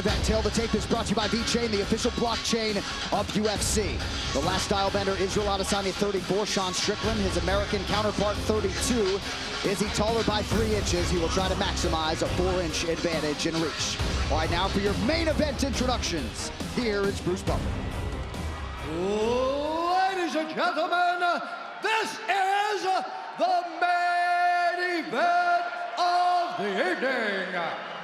event. Tail to Tape is brought to you by VeChain, the official blockchain of UFC. The last style bender, Israel Adesanya, 34. Sean Strickland, his American counterpart, 32. Is he taller by 3 inches? He will try to maximize a 4-inch advantage in reach. All right, now for your main event introductions. Here is Bruce Buffer. Ladies and gentlemen, this is the main event of the evening.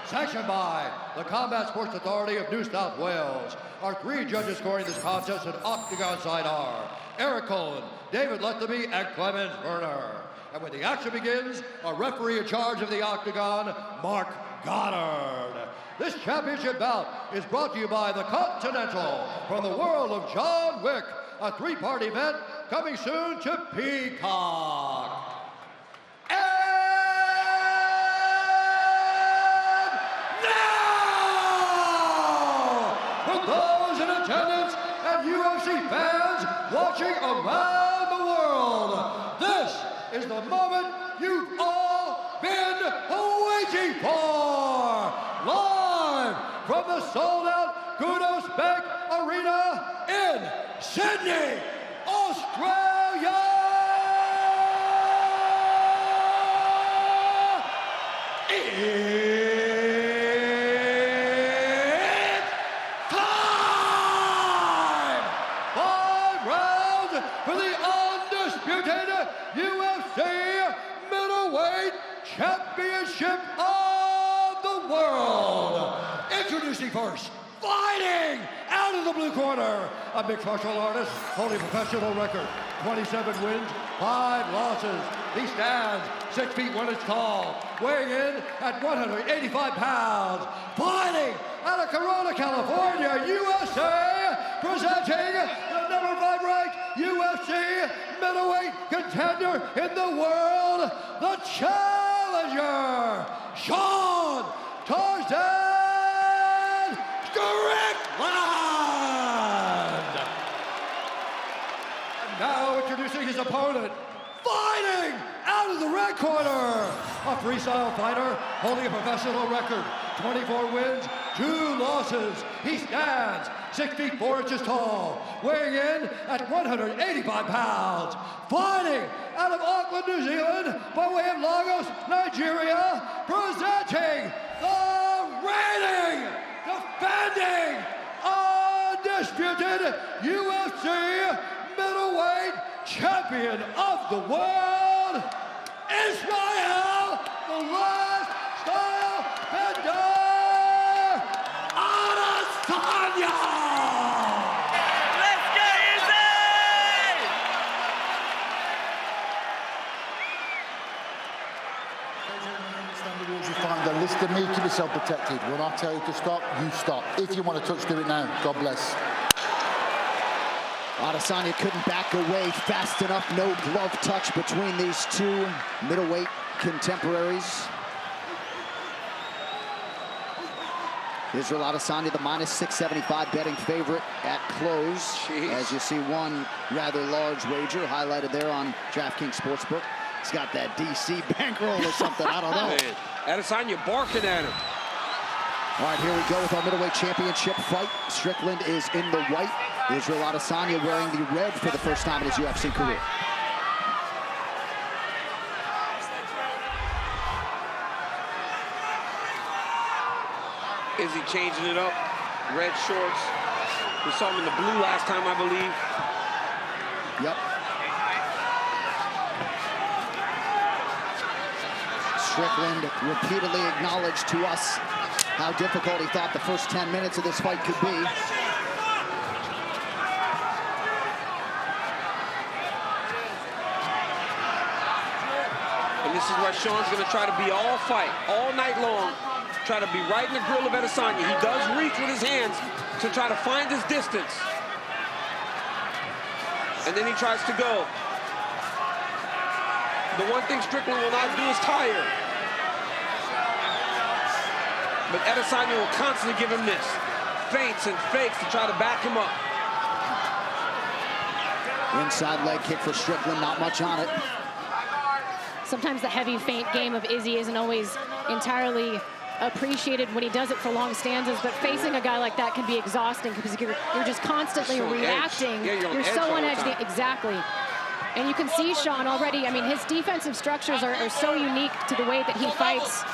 Sanctioned by the Combat Sports Authority of New South Wales. Our 3 judges scoring this contest at Octagon side are Eric Cohen, David Letheby, and Clemens Werner. And when the action begins, our referee in charge of the Octagon, Mark Goddard. This championship bout is brought to you by the Continental from the world of John Wick, a 3-part event coming soon to Peacock. Those in attendance and UFC fans watching around the world, this is the moment you've all been waiting for. Live from the sold-out Kudos Bank Arena in Sydney, Australia. For the undisputed UFC middleweight championship of the world. Introducing first, fighting out of the blue corner, a mixed martial artist holding professional record, 27 wins, 5 losses. He stands 6 feet 1 inch tall, weighing in at 185 pounds. Fighting out of Corona, California, USA, presenting the number 5 ranked UFC middleweight contender in the world, the challenger, Sean Tarzan Strickland. And now introducing his opponent, fighting out of the red corner, a freestyle fighter holding a professional record, 24 wins, 2 losses. He stands 6 feet 4 inches tall, weighing in at 185 pounds. Fighting out of Auckland, New Zealand, by way of Lagos, Nigeria, presenting the reigning, defending, undisputed UFC middleweight champion of the world, Israel, the last style bender, Adesanya! Let's get easy! Understand the rules you find. Then listen to me, keep yourself protected. When I tell you to stop, you stop. If you want to touch, do it now. God bless. Adesanya couldn't back away fast enough. No glove touch between these 2 middleweight contemporaries. Israel Adesanya, the minus 675 betting favorite at close. Jeez. As you see, one rather large wager highlighted there on DraftKings Sportsbook. He's got that DC bankroll or something, I don't know. Adesanya barking at him. All right, here we go with our middleweight championship fight. Strickland is in the white. Israel Adesanya wearing the red for the first time in his UFC career. Is he changing it up? Red shorts. We saw him in the blue last time, I believe. Yep. Strickland repeatedly acknowledged to us how difficult he thought the first 10 minutes of this fight could be. And this is where Sean's going to try to be all fight, all night long. Try to be right in the grill of Adesanya. He does reach with his hands to try to find his distance. And then he tries to go. The one thing Strickland will not do is tire. But Adesanya will constantly give him this. Feints and fakes to try to back him up. Inside leg kick for Strickland, not much on it. Sometimes the heavy feint game of Izzy isn't always entirely appreciated when he does it for long stanzas, but facing a guy like that can be exhausting because you're just constantly reacting. Yeah, you're so on edge. Exactly. And you can see Sean already. I mean, his defensive structures are so unique to the way that he fights.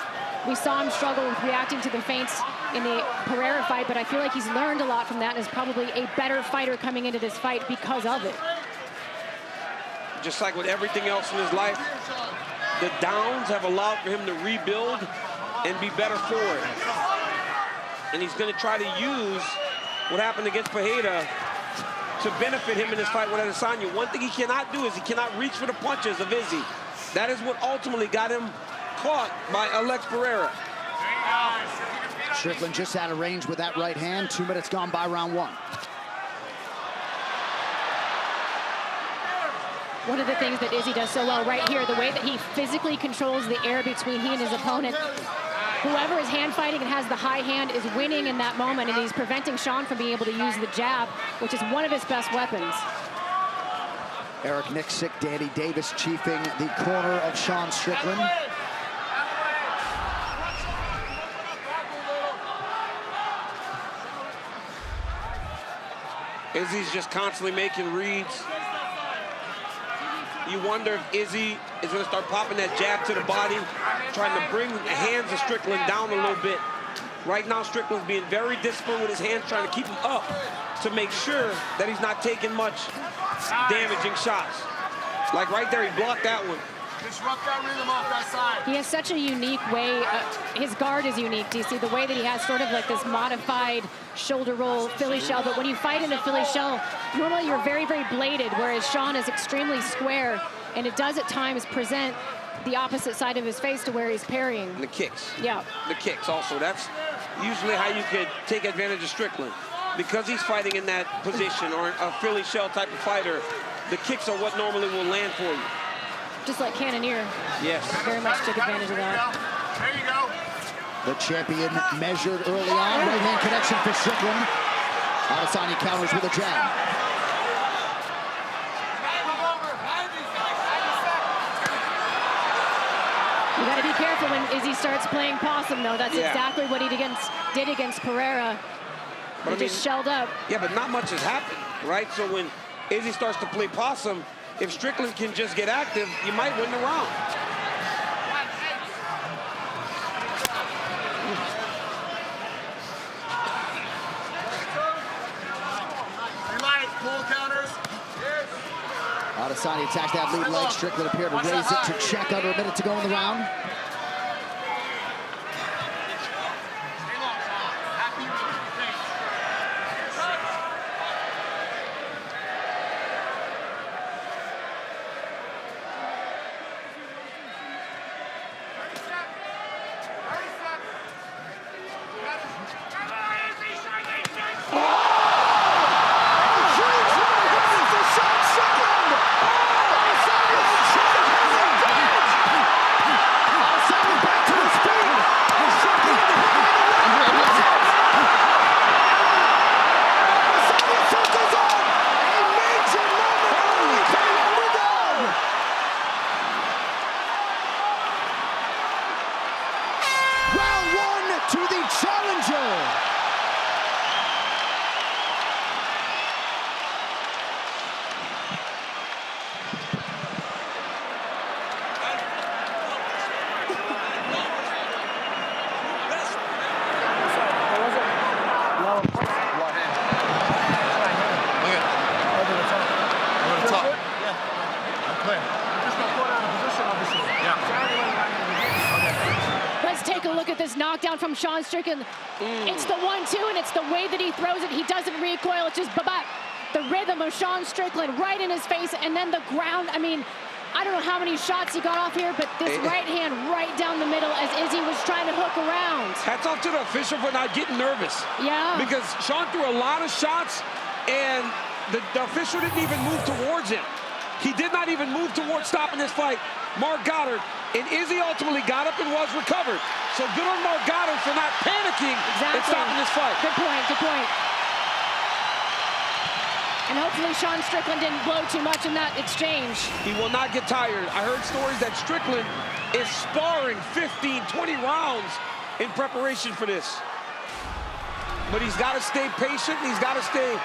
We saw him struggle with reacting to the feints in the Pereira fight, but I feel like he's learned a lot from that and is probably a better fighter coming into this fight because of it. Just like with everything else in his life, the downs have allowed for him to rebuild and be better for it. And he's going to try to use what happened against Pereira to benefit him in his fight with Adesanya. One thing he cannot do is he cannot reach for the punches of Izzy. That is what ultimately got him caught by Alex Pereira. Strickland just out of range with that right hand. 2 minutes gone by round 1. One of the things that Izzy does so well right here, the way that he physically controls the air between he and his opponent. Whoever is hand fighting and has the high hand is winning in that moment, and he's preventing Sean from being able to use the jab, which is one of his best weapons. Eric Nixick, Danny Davis chiefing the corner of Sean Strickland. Izzy's just constantly making reads. You wonder if Izzy is going to start popping that jab to the body, trying to bring the hands of Strickland down a little bit. Right now, Strickland's being very disciplined with his hands, trying to keep him up to make sure that he's not taking much damaging shots. Like right there, he blocked that one. Disrupt that rhythm off that side. He has such a unique way. His guard is unique. Do you see the way that he has sort of like this modified shoulder roll Philly shell? But when you fight in a Philly shell, normally you're very, very bladed, whereas Sean is extremely square, and it does at times present the opposite side of his face to where he's parrying. And the kicks. Yeah. The kicks also. That's usually how you could take advantage of Strickland. Because he's fighting in that position, or a Philly shell type of fighter, the kicks are what normally will land for you. Just like Cannonier. Yes. Very much took advantage of that. There you go. The champion measured early on. Right hand connection for Strickland. Adesanya counters with a jab. You got to be careful when Izzy starts playing possum, though. That's exactly what he did against Pereira. He just shelled up. Yeah, but not much has happened, right? So when Izzy starts to play possum, if Strickland can just get active, you might win the round. Relax, pull counters. Adesanya attacks that lead leg. Strickland appeared to raise it to check under a minute to go in the round. To the challenger. Knockdown from Sean Strickland. It's the 1-2, and it's the way that he throws it. He doesn't recoil. It's just ba-ba. The rhythm of Sean Strickland right in his face, and then the ground. I mean, I don't know how many shots he got off here, but this right hand right down the middle as Izzy was trying to hook around. Hats off to the official for not getting nervous. Yeah. Because Sean threw a lot of shots, and the official didn't even move towards him. He did not even move towards stopping this fight. Mark Goddard, and Izzy ultimately got up and was recovered. So good on Mark Goddard for not panicking and stopping this fight. Good point, good point. And hopefully Sean Strickland didn't blow too much in that exchange. He will not get tired. I heard stories that Strickland is sparring 15, 20 rounds in preparation for this. But he's got to stay patient. He's got to stay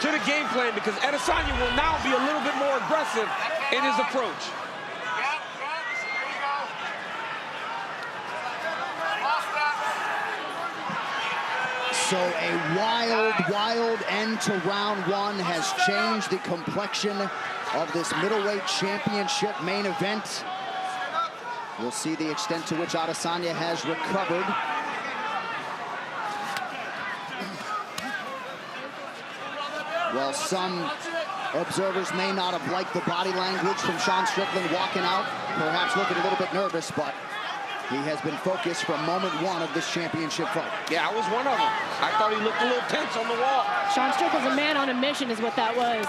to the game plan because Adesanya will now be a little bit more aggressive in his approach. So a wild end to round one has changed the complexion of this middleweight championship main event. We'll see the extent to which Adesanya has recovered. Well, some observers may not have liked the body language from Sean Strickland walking out, perhaps looking a little bit nervous, but he has been focused from moment one of this championship fight. Yeah, I was one of them. I thought he looked a little tense on the wall. Sean Strickland's a man on a mission is what that was.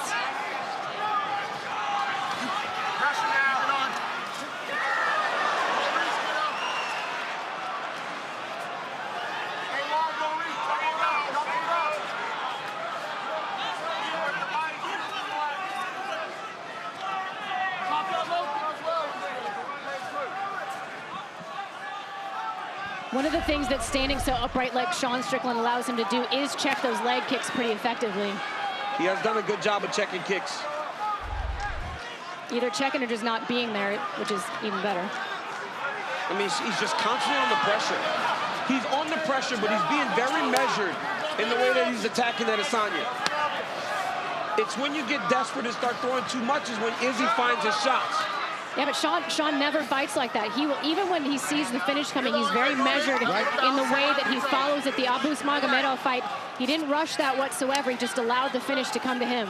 One of the things that standing so upright like Sean Strickland allows him to do is check those leg kicks pretty effectively. He has done a good job of checking kicks. Either checking or just not being there, which is even better. I mean, he's just constantly on the pressure. He's on the pressure, but he's being very measured in the way that he's attacking Adesanya. It's when you get desperate and start throwing too much is when Izzy finds his shots. Yeah, but Sean never fights like that. He will, even when he sees the finish coming, he's very measured in the way that he follows it. The Abu Magomedov fight, he didn't rush that whatsoever. He just allowed the finish to come to him.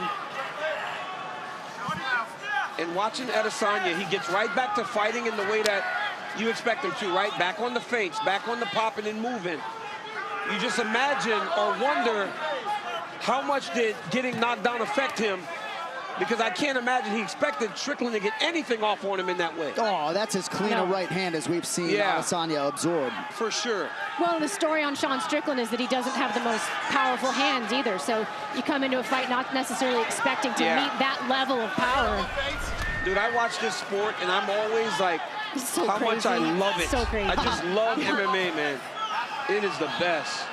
And watching Adesanya, he gets right back to fighting in the way that you expect him to, right? Back on the feints, back on the popping and moving. You just imagine or wonder how much did getting knocked down affect him, because I can't imagine he expected Strickland to get anything off on him in that way. Oh, that's as clean a right hand as we've seen Adesanya absorb. For sure. Well, the story on Sean Strickland is that he doesn't have the most powerful hands either. So you come into a fight not necessarily expecting to meet that level of power. Dude, I watch this sport and I'm always like, so how crazy. much I love it. So crazy. I just love MMA, man. It is the best.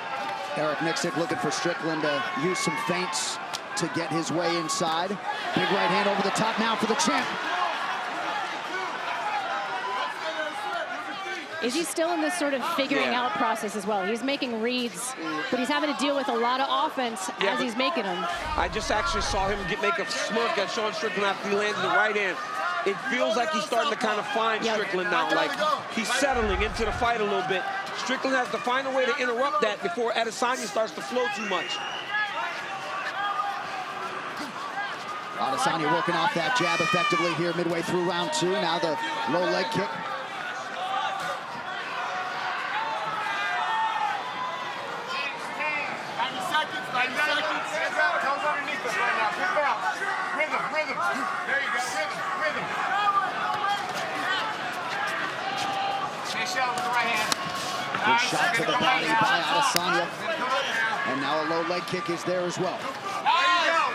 Eric Nixick looking for Strickland to use some feints to get his way inside. Big right hand over the top now for the champ. Is he still in this sort of figuring out process as well? He's making reads, but he's having to deal with a lot of offense as he's making them. I just actually saw him make a smirk at Sean Strickland after he landed the right hand. It feels like he's starting to kind of find Strickland now. Like he's settling into the fight a little bit. Strickland has to find a way to interrupt that before Adesanya starts to flow too much. Adesanya working off that jab effectively here midway through round two. Now the low leg kick. 90 seconds. Comes underneath us right now. Pick out. Rhythm. There you go. Rhythm. Nice shot with the right hand. Good shot to the body by Adesanya. And now a low leg kick is there as well. There you go.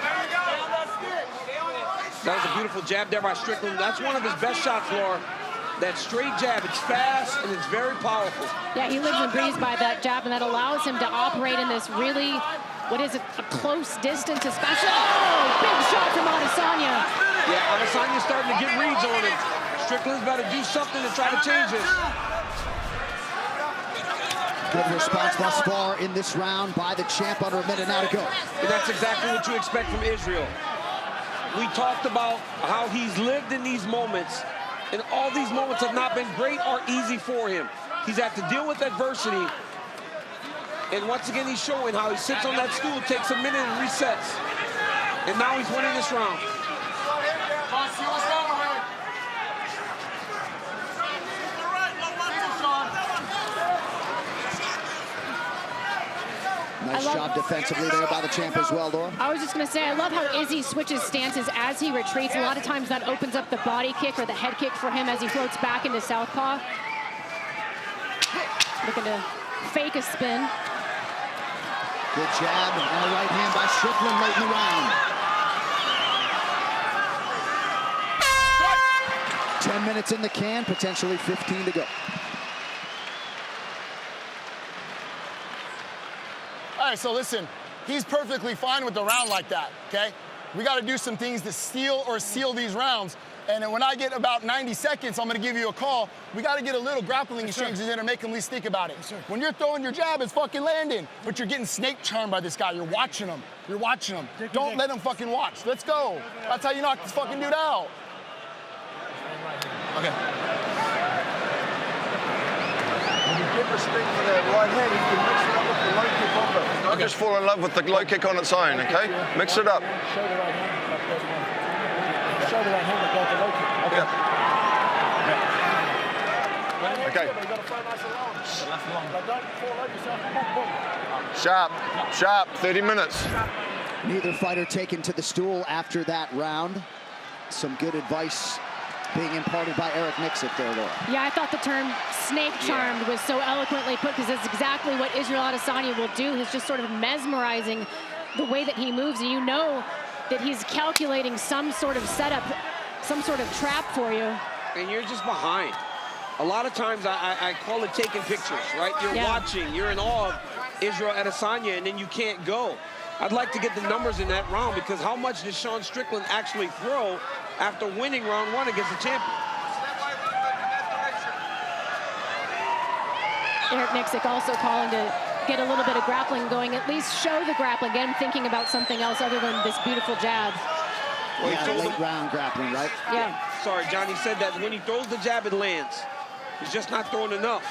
That was a beautiful jab there by Strickland. That's one of his best shots, Laura. That straight jab, it's fast and it's very powerful. Yeah, he lives and breathes by that jab, and that allows him to operate in this really, what is it, a close distance, especially. Oh, big shot from Adesanya. Yeah, Adesanya's starting to get reads on him. Strickland's got to do something to try to change this. Good response thus far in this round by the champ. Under a minute now to go. And that's exactly what you expect from Israel. We talked about how he's lived in these moments, and all these moments have not been great or easy for him. He's had to deal with adversity, and once again he's showing how he sits on that stool, takes a minute and resets. And now he's winning this round. Nice job defensively there by the champ as well, Laura. I was just going to say, I love how Izzy switches stances as he retreats. A lot of times that opens up the body kick or the head kick for him as he floats back into southpaw. Looking to fake a spin. Good jab and a right hand by Strickland late in the round. 10 minutes in the can, potentially 15 to go. right, so listen, he's perfectly fine with the round like that, okay? We got to do some things to steal or seal these rounds. And then when I get about 90 seconds, I'm going to give you a call. We got to get a little grappling exchanges in and make them at least think about it. When you're throwing your jab, it's fucking landing. But you're getting snake charmed by this guy. You're watching him. You're watching him. Don't let him fucking watch. Let's go. That's how you knock this fucking dude out. Okay. When you give respect for that right hand, you can mix it up with the low kick off it. Don't just fall in love with the low kick on its own, okay? Mix it up. Show the right hand. Show the right hand that goes the low kick. Okay. Yeah. Okay. But you got to throw nice and long. But don't fall over yourself. Boom, boom. Sharp, sharp, 30 minutes. Neither fighter taken to the stool after that round. Some good advice being imparted by Eric Nixick there, Laura. Yeah, I thought the term snake charmed was so eloquently put, because it's exactly what Israel Adesanya will do. He's just sort of mesmerizing the way that he moves, and you know that he's calculating some sort of setup, some sort of trap for you. And you're just behind. A lot of times I call it taking pictures, right? You're watching, you're in awe of Israel Adesanya, and then you can't go. I'd like to get the numbers in that round, because how much did Sean Strickland actually throw after winning round 1 against the champion? Eric Nixick also calling to get a little bit of grappling going, at least show the grappling. Again, thinking about something else other than this beautiful jab. Well, yeah, late round grappling, right? Yeah. Sorry, Johnny said that when he throws the jab, it lands. He's just not throwing enough.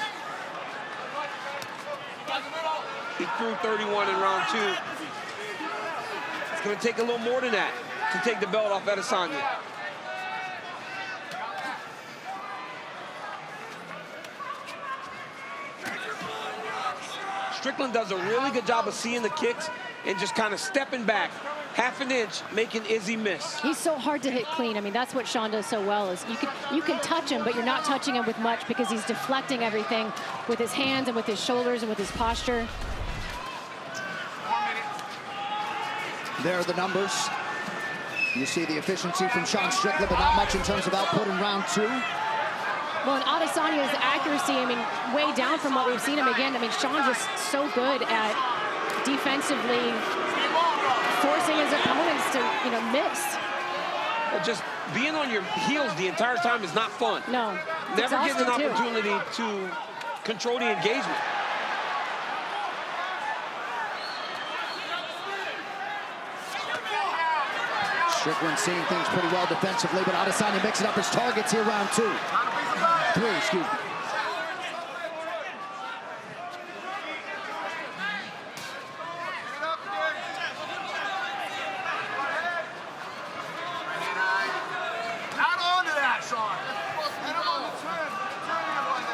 He threw 31 in round 2. It's going to take a little more than that to take the belt off Adesanya. Strickland does a really good job of seeing the kicks and just kind of stepping back half an inch, making Izzy miss. He's so hard to hit clean. I mean, that's what Sean does so well, is you can touch him, but you're not touching him with much, because he's deflecting everything with his hands and with his shoulders and with his posture. There are the numbers. You see the efficiency from Sean Strickland, but not much in terms of output in round 2. Well, and Adesanya's accuracy, I mean, way down from what we've seen him again. I mean, Sean's just so good at defensively forcing his opponents to, miss. Well, just being on your heels the entire time is not fun. No. Never getting an too. opportunity to control the engagement. Strickland seeing things pretty well defensively, but Adesanya mixing up his targets here, round 2. 3, excuse me. Not onto that, Sean. Get him on the turn. Turn him like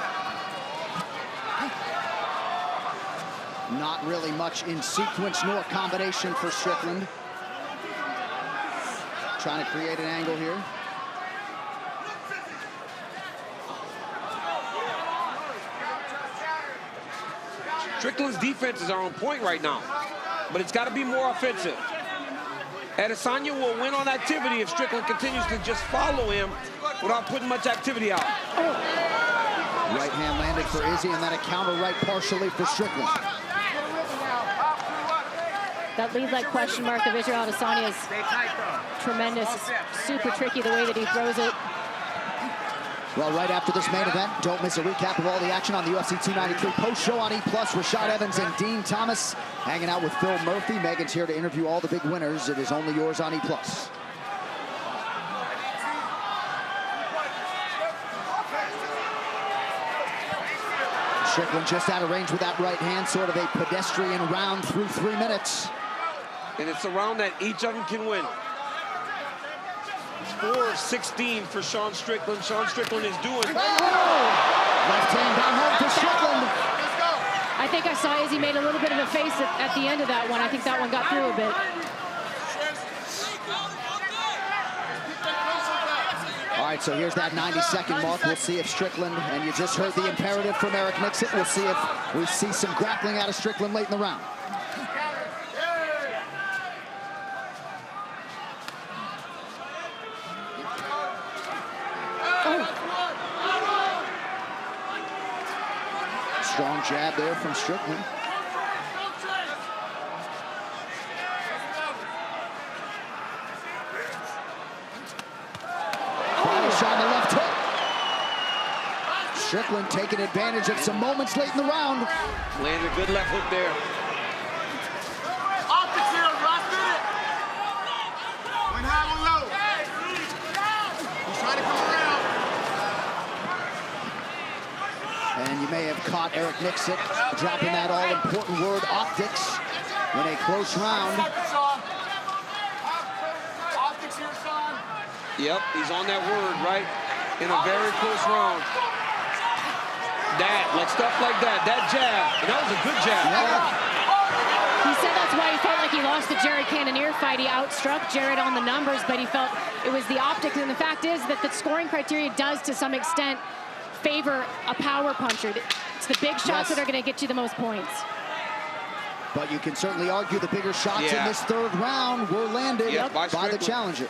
that. Not really much in sequence nor combination for Strickland. Trying to create an angle here. Strickland's defenses are on point right now, but it's got to be more offensive. Adesanya will win on activity if Strickland continues to just follow him without putting much activity out. Right hand landed for Izzy, and then a counter right partially for Strickland. That lead leg question mark of Israel Adesanya is tremendous. Super tricky the way that he throws it. Well, right after this main event, don't miss a recap of all the action on the UFC 293 post-show on E+. Rashad Evans and Dean Thomas hanging out with Phil Murphy. Megan's here to interview all the big winners. It is only yours on E+. Strickland just out of range with that right hand, sort of a pedestrian round through 3 minutes. And it's a round that each of them can win. It's 4-16 for Sean Strickland. Sean Strickland is doing. Left hand down home for Strickland. I think I saw Izzy made a little bit of a face at the end of that one. I think that one got through a bit. All right, so here's that 90-second mark. We'll see if Strickland, and you just heard the imperative from Eric Nixick, we'll see if we see some grappling out of Strickland late in the round. Strong jab there from Strickland. Sean, the left hook. Strickland taking advantage of some moments late in the round. Landed a good left hook there. Optics here, last minute. Went high and low. He's trying to come around. And you may have caught Eric Nixick dropping that all-important word, optics, in a close round. Optics here, son. Yep, he's on that word, right? In a very close round. That, like stuff like that, that jab, and that was a good jab. He said that's why he felt like he lost the Jared Cannonier fight. He outstruck Jared on the numbers, but he felt it was the optics. And the fact is that the scoring criteria does, to some extent, favor a power puncher. It's the big shots that are going to get you the most points. But you can certainly argue the bigger shots in this third round were landed by the challenger.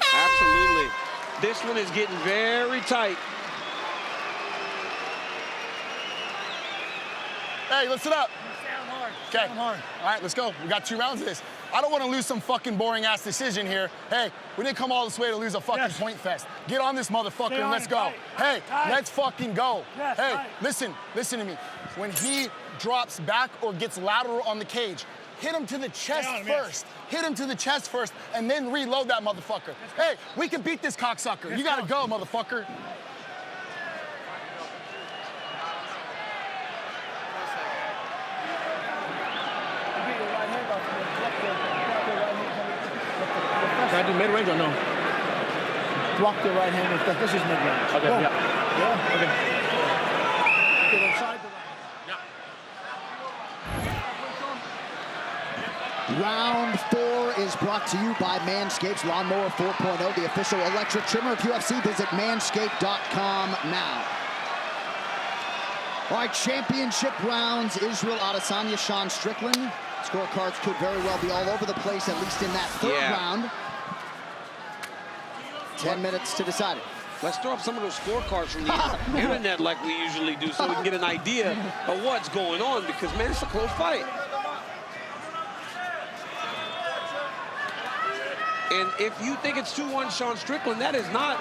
Absolutely. This one is getting very tight. Hey, listen up. Okay. All right, let's go. We got 2 rounds of this. I don't want to lose some fucking boring-ass decision here. Hey, we didn't come all this way to lose a fucking point fest. Get on this motherfucker and let's go. Hey, let's fucking go. Hey, listen to me. When he drops back or gets lateral on the cage, hit him to the chest first. Hit him to the chest first and then reload that motherfucker. Hey, we can beat this cocksucker. You gotta go, motherfucker. Can I do mid-range or no? Block the right hand. This is mid-range. Okay, yeah. Yeah? Okay. Get inside the right. Round 4 is brought to you by Manscaped's Lawnmower 4.0, the official electric trimmer of UFC. Visit manscaped.com now. All right, championship rounds. Israel Adesanya, Sean Strickland. Scorecards could very well be all over the place, at least in that third round. 10 minutes to decide it. Let's throw up some of those scorecards from the internet like we usually do so we can get an idea of what's going on because, man, it's a close fight. And if you think it's 2-1 Sean Strickland, that is not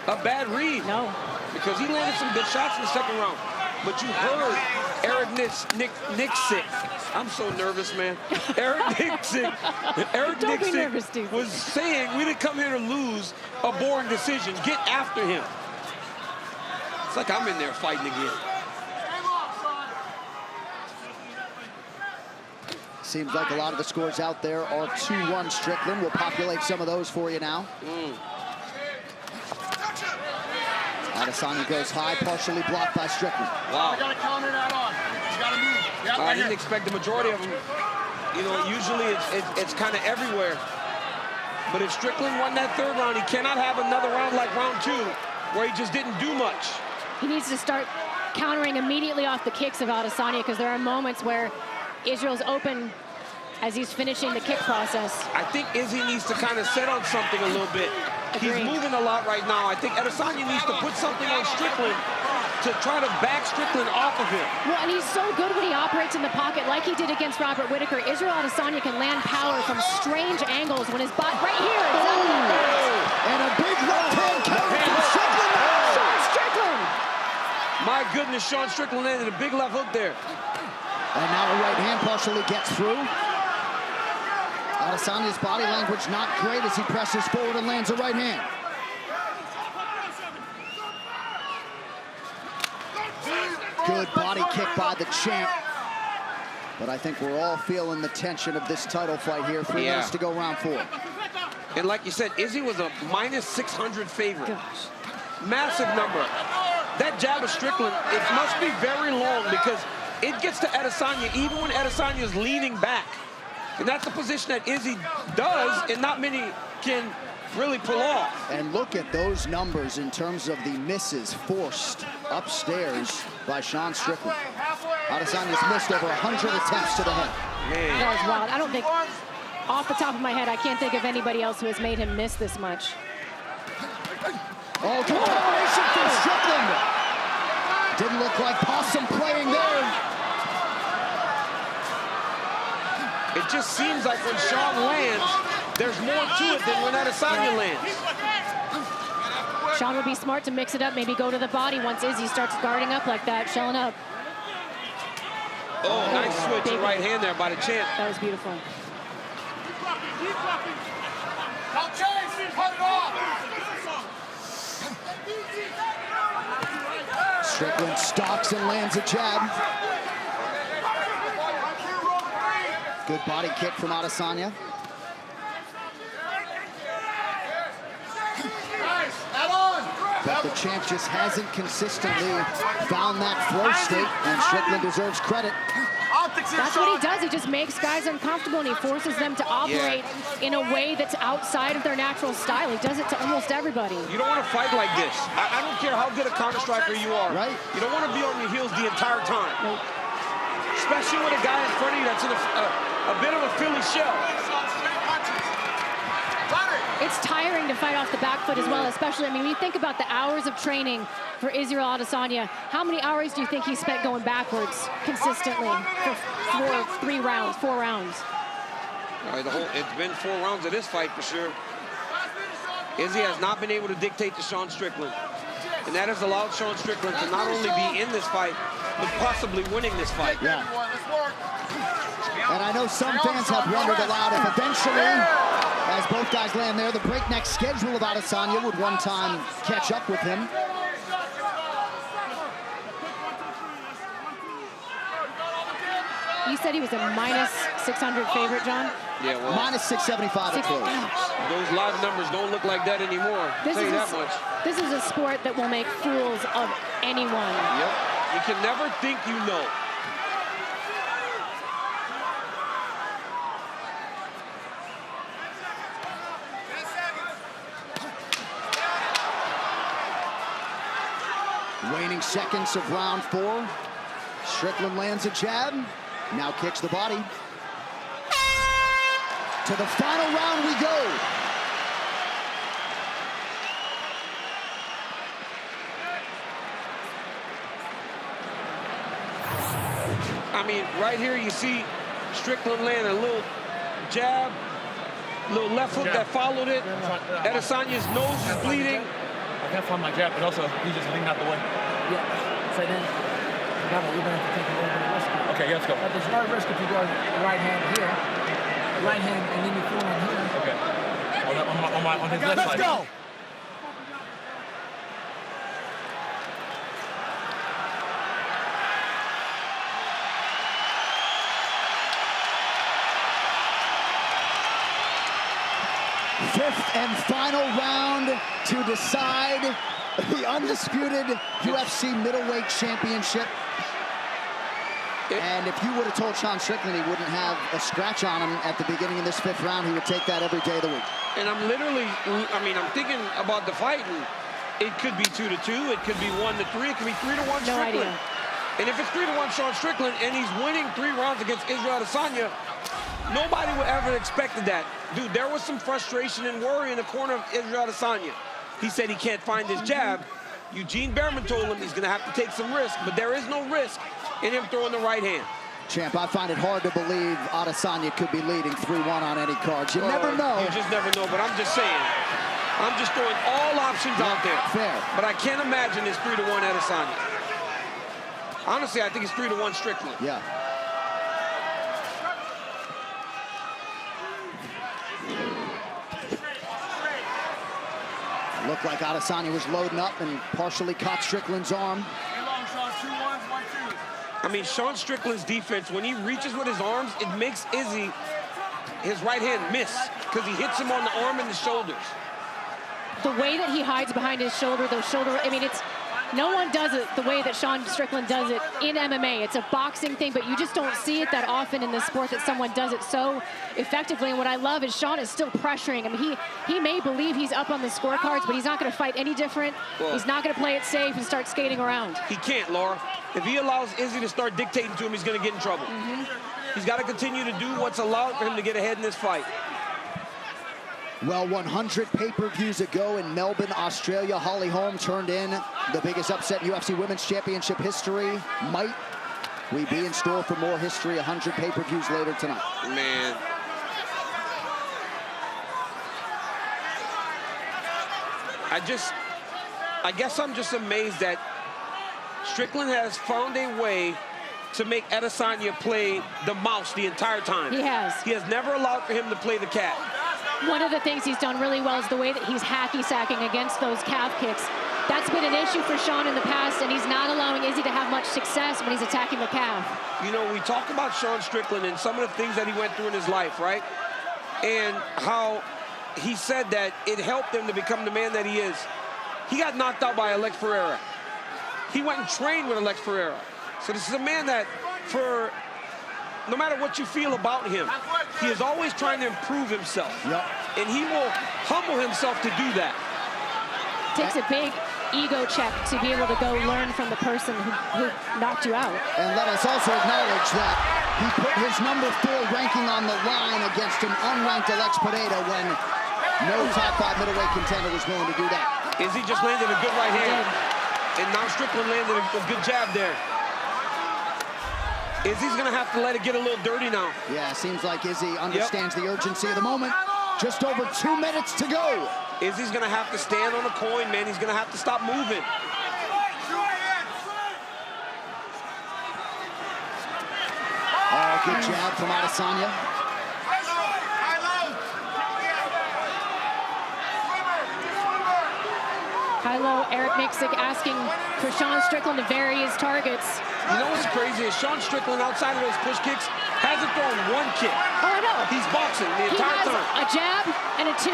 a bad read. No. Because he landed some good shots in the second round. But you heard Eric Nixick. I'm so nervous, man. Eric Nixick was saying we didn't come here to lose a boring decision. Get after him. It's like I'm in there fighting again. Seems like a lot of the scores out there are 2-1 Strickland. We'll populate some of those for you now. Adesanya goes high, partially blocked by Strickland. Wow. You gotta counter that on. You gotta move. Yep, I didn't expect the majority of them. You know, usually it's kind of everywhere. But if Strickland won that third round, he cannot have another round like round 2 where he just didn't do much. He needs to start countering immediately off the kicks of Adesanya because there are moments where Israel's open as he's finishing the kick process. I think Izzy needs to kind of set on something a little bit. He's moving a lot right now. I think Adesanya needs to put something on Strickland to try to back Strickland off of him. Well, and he's so good when he operates in the pocket like he did against Robert Whittaker. Israel Adesanya can land power from strange angles when his body, right here, exactly like that. And a big left hand counter from Strickland. Sean Strickland. My goodness, Sean Strickland landed a big left hook there. And now a right hand partially gets through. Adesanya's body language not great as he presses forward and lands a right hand. Good body kick by the champ. But I think we're all feeling the tension of this title fight here. 3 minutes to go, round 4. And like you said, Izzy was a -600 favorite. Gosh. Massive number. That jab of Strickland, it must be very long because it gets to Adesanya even when Adesanya is leaning back. And that's a position that Izzy does and not many can really pull off. And look at those numbers in terms of the misses forced upstairs by Sean Strickland. Adesanya's missed over 100 attempts to the head. Man. That was wild. I don't think, off the top of my head, I can't think of anybody else who has made him miss this much. Oh, combination from Strickland. Didn't look like possum playing there. It just seems like when Sean lands, there's more to it than when Adesanya lands. Sean would be smart to mix it up, maybe go to the body once Izzy starts guarding up like that, shelling up. Oh, nice switch to right hand there by the champ. That was beautiful. Strickland stalks and lands a jab. Good body kick from Adesanya. But the champ just hasn't consistently found that flow state, and Strickland deserves credit. That's what he does. He just makes guys uncomfortable, and he forces them to operate in a way that's outside of their natural style. He does it to almost everybody. You don't want to fight like this. I don't care how good a counter striker you are. Right. You don't want to be on your heels the entire time. Nope. Especially with a guy in front of you that's in a bit of a Philly shell. It's tiring to fight off the back foot as well, especially, I mean, when you think about the hours of training for Israel Adesanya, how many hours do you think he spent going backwards consistently for 4 rounds? All right, it's been 4 rounds of this fight for sure. Izzy has not been able to dictate to Sean Strickland. And that has allowed Sean Strickland to not only be in this fight, but possibly winning this fight. Yeah. And I know some fans have wondered aloud if eventually, as both guys land there, the breakneck schedule of Adesanya would one time catch up with him. You said he was a minus 600 favorite, John? Yeah, well, minus 675 at close. Those live numbers don't look like that anymore. I'll tell you that much. This is a sport that will make fools of anyone. Yep. You can never think you know. Waning seconds of round 4. Strickland lands a jab. Now kicks the body. To the final round we go. I mean, right here you see Strickland land a little jab, little left hook that followed it. Adesanya's nose is bleeding. I can't find my jab, but also he's just leaning out the way. Yeah, so then you're going to have to take a little bit of risk. Okay, yeah, let's go. But there's no risk if you go right hand here, right hand, and then you throw on here. Okay. On his left side. Let's go! Fifth and final round to decide the undisputed UFC middleweight championship. And if you would have told Sean Strickland he wouldn't have a scratch on him at the beginning of this 5th round, he would take that every day of the week. And I'm thinking about the fight, and it could be 2-2, it could be 1-3, it could be 3-1 Strickland. No idea. And if it's 3-1 Sean Strickland and he's winning 3 rounds against Israel Adesanya, nobody would ever expected that. Dude, there was some frustration and worry in the corner of Israel Adesanya. He said he can't find his jab. Eugene Behrman told him he's going to have to take some risk, but there is no risk in him throwing the right hand. Champ, I find it hard to believe Adesanya could be leading 3-1 on any cards. You never know. You just never know, but I'm just saying. I'm just throwing all options out there. Fair. But I can't imagine it's 3-1 Adesanya. Honestly, I think it's 3-1 Strickland. Yeah. Looked like Adesanya was loading up and partially caught Strickland's arm. I mean, Sean Strickland's defense, when he reaches with his arms, it makes Izzy, his right hand, miss because he hits him on the arm and the shoulders. The way that he hides behind his shoulder, I mean, no one does it the way that Sean Strickland does it in MMA. It's a boxing thing, but you just don't see it that often in the sport that someone does it so effectively. And what I love is Sean is still pressuring. I mean, he may believe he's up on the scorecards, but he's not going to fight any different. Well, he's not going to play it safe and start skating around. He can't, Laura. If he allows Izzy to start dictating to him, he's going to get in trouble. He's got to continue to do what's allowed for him to get ahead in this fight. Well, 100 pay-per-views ago in Melbourne, Australia, Holly Holm turned in the biggest upset in UFC Women's Championship history. Might we be in store for more history, 100 pay-per-views later tonight? Man. I guess I'm just amazed that Strickland has found a way to make Adesanya play the mouse the entire time. He has. He has never allowed for him to play the cat. One of the things he's done really well is the way that he's hacky sacking against those calf kicks. That's been an issue for Sean in the past, and he's not allowing Izzy to have much success when he's attacking the calf. You know, we talk about Sean Strickland and some of the things that he went through in his life, right? And how he said that it helped him to become the man that he is. He got knocked out by Alex Pereira. He went and trained with Alex Pereira. So this is a man that, for no matter what you feel about him, he is always trying to improve himself. Yep. And he will humble himself to do that. Takes a big ego check to be able to go learn from the person who knocked you out. And let us also acknowledge that he put his number 4 ranking on the line against an unranked Alex Pereira when no top 5 middleweight contender was willing to do that. Izzy just landed a good right hand. And now Strickland landed a good jab there. Izzy's gonna have to let it get a little dirty now. Yeah, seems like Izzy understands the urgency of the moment. Just over 2 minutes to go. Izzy's gonna have to stand on a coin, man. He's gonna have to stop moving. Oh, good jab from Adesanya. High-low, Eric Miksic asking for Sean Strickland to vary his targets. You know what's crazy is Sean Strickland, outside of those push kicks, hasn't thrown 1 kick. Oh, I know. He's boxing the entire time. He has a jab and a 2,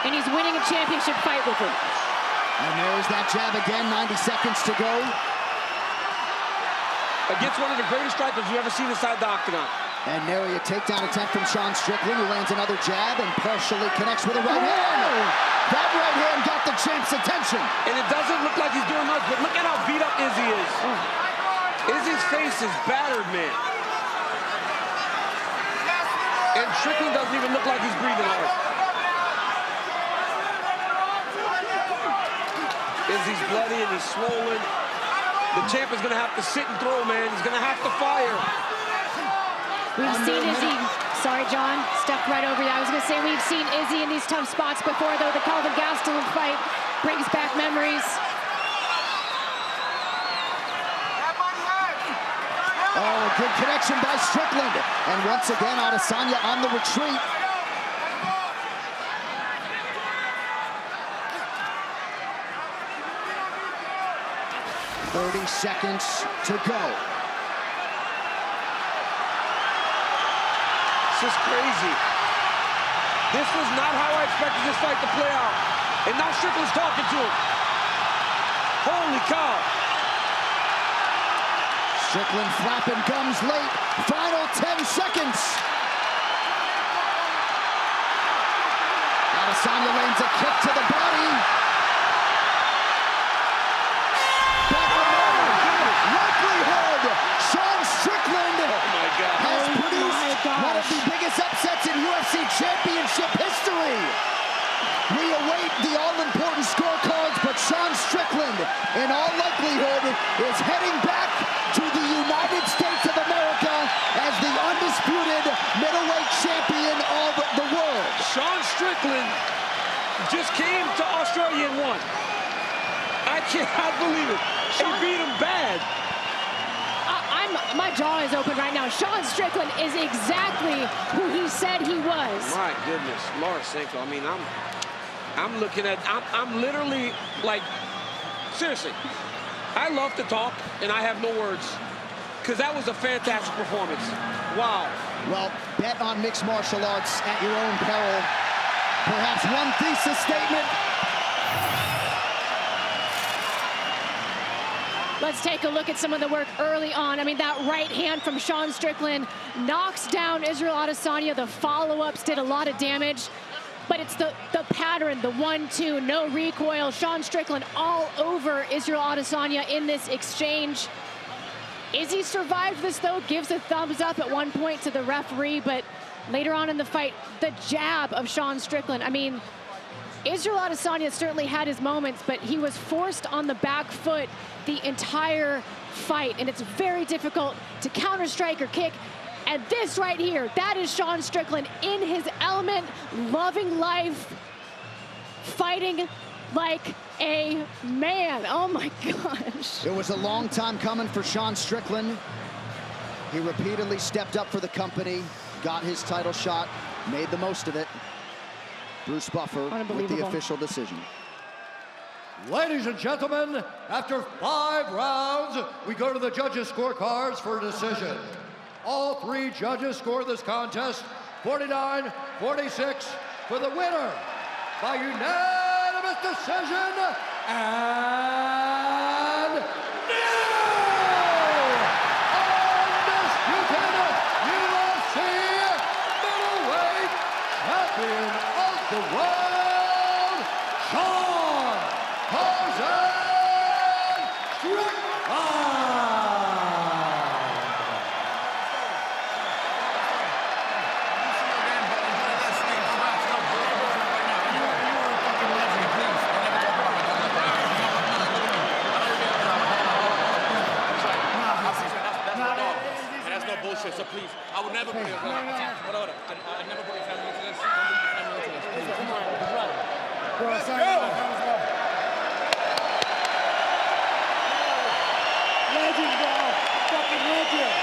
and he's winning a championship fight with it. And there's that jab again, 90 seconds to go. Against one of the greatest strikers you've ever seen inside the octagon. And nary a takedown attempt from Sean Strickland, who lands another jab and partially connects with a right hand. That right hand got the champ's attention. And it doesn't look like he's doing much, but look at how beat up Izzy is. Izzy's face is battered, man. And Strickland doesn't even look like he's breathing hard. Izzy's bloody and he's swollen. The champ is gonna have to sit and throw, man. He's gonna have to fire. We've seen Izzy, sorry John, stepped right over that. I was gonna say we've seen Izzy in these tough spots before, though. The Calvin Gastelum fight brings back memories. Oh, good connection by Strickland. And once again, Adesanya on the retreat. "30 seconds to go." This is crazy. This was not how I expected this fight to play out. And now Strickland's talking to him. Holy cow. Strickland flapping gums late. Final 10 seconds. Adesanya lands a kick to the body. Likelihood. Sean Strickland has produced one of the biggest upsets in UFC Championship history. We await the all-important scorecards, but Sean Strickland, in all likelihood, is heading back to the United States of America as the undisputed middleweight champion of the world. Sean Strickland just came to Australia and won. I cannot believe it. He beat him bad. My jaw is open right now. Sean Strickland is exactly who he said he was. My goodness, Larasenko. I mean, I'm looking at, I'm literally like, seriously, I love to talk and I have no words because that was a fantastic performance. Wow. Well, bet on mixed martial arts at your own peril. Perhaps one thesis statement. Let's take a look at some of the work early on. I mean, that right hand from Sean Strickland knocks down Israel Adesanya. The follow-ups did a lot of damage, but it's the pattern, the 1-2, no recoil. Sean Strickland all over Israel Adesanya in this exchange. Izzy survived this, though, gives a thumbs up at one point to the referee, but later on in the fight, the jab of Sean Strickland. I mean, Israel Adesanya certainly had his moments, but he was forced on the back foot the entire fight, and it's very difficult to counter-strike or kick. And this right here, that is Sean Strickland in his element, loving life, fighting like a man. Oh my gosh. It was a long time coming for Sean Strickland. He repeatedly stepped up for the company, got his title shot, made the most of it. Bruce Buffer with the official decision. Ladies and gentlemen, after 5 rounds, we go to the judges' scorecards for a decision. All 3 judges score this contest 49-46 for the winner by unanimous decision, and new undisputed UFC middleweight champion of the world, Sean Strickland! Bullshit, so please, I would never put your family into this. Hold on. I'd never put your family into this. Don't put your family into this, please. Come on, let's go. Legend, bro. Fucking legend.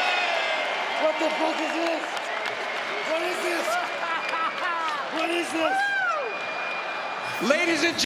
What the fuck is this? What is this? What is this? Ladies and